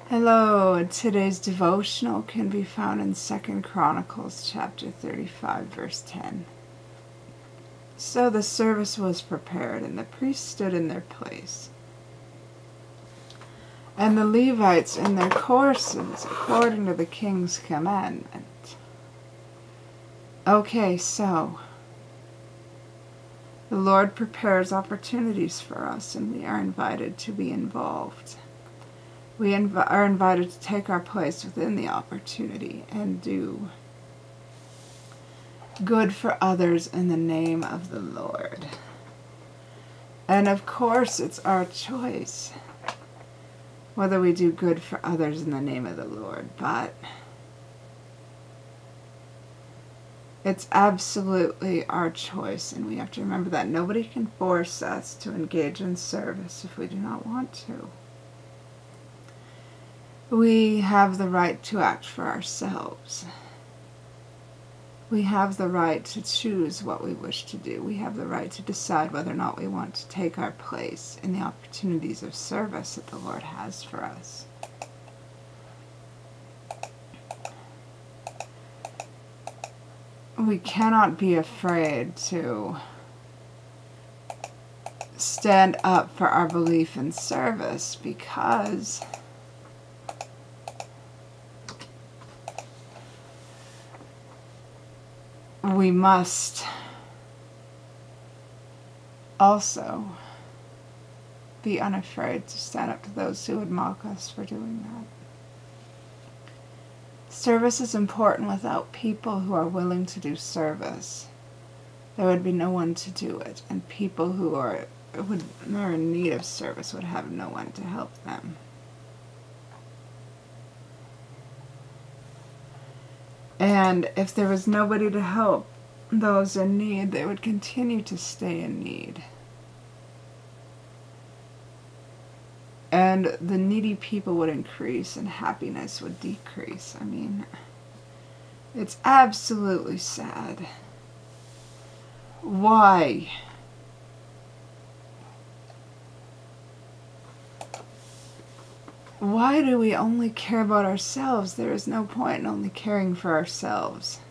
Hello, today's devotional can be found in 2 Chronicles chapter 35, verse 10. So the service was prepared, and the priests stood in their place, and the Levites in their courses, according to the king's commandment. Okay, so the Lord prepares opportunities for us, and we are invited to be involved. We are invited to take our place within the opportunity and do good for others in the name of the Lord. And of course, it's our choice whether we do good for others in the name of the Lord, but it's absolutely our choice, and we have to remember that nobody can force us to engage in service if we do not want to. We have the right to act for ourselves. We have the right to choose what we wish to do. We have the right to decide whether or not we want to take our place in the opportunities of service that the Lord has for us. We cannot be afraid to stand up for our belief in service, because we must also be unafraid to stand up to those who would mock us for doing that. Service is important. Without people who are willing to do service, there would be no one to do it, and people who are in need of service would have no one to help them. And if there was nobody to help those in need, they would continue to stay in need. And the needy people would increase and happiness would decrease. I mean, it's absolutely sad. Why? Why do we only care about ourselves? There is no point in only caring for ourselves.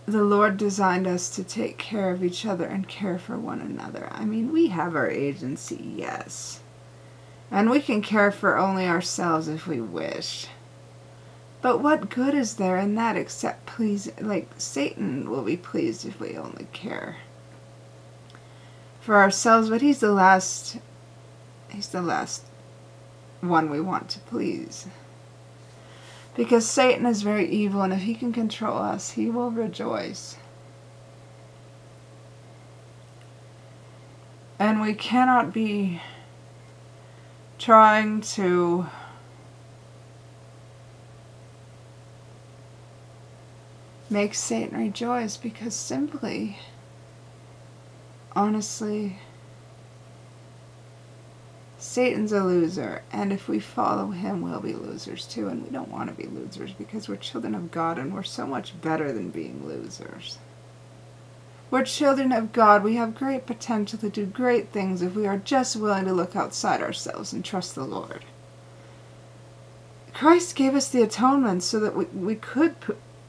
The Lord designed us to take care of each other and care for one another. I mean, we have our agency, yes. And we can care for only ourselves if we wish. But what good is there in that except Satan will be pleased if we only care for ourselves, but he's the last one we want to please. Because Satan is very evil, and if he can control us, he will rejoice. And we cannot be trying to make Satan rejoice, because simply, honestly, Satan's a loser, and if we follow him, we'll be losers too, and we don't want to be losers, because we're children of God, and we're so much better than being losers. We're children of God. We have great potential to do great things if we are just willing to look outside ourselves and trust the Lord. Christ gave us the atonement so that we could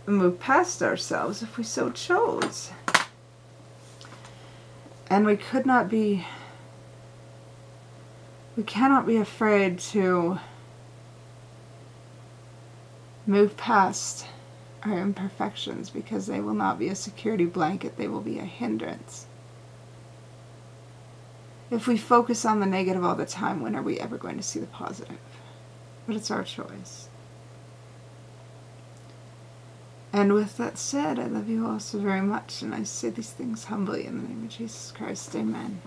move past ourselves if we so chose. And we cannot be afraid to move past our imperfections, because they will not be a security blanket, they will be a hindrance. If we focus on the negative all the time, when are we ever going to see the positive? But it's our choice. And with that said, I love you all so very much, and I say these things humbly in the name of Jesus Christ. Amen.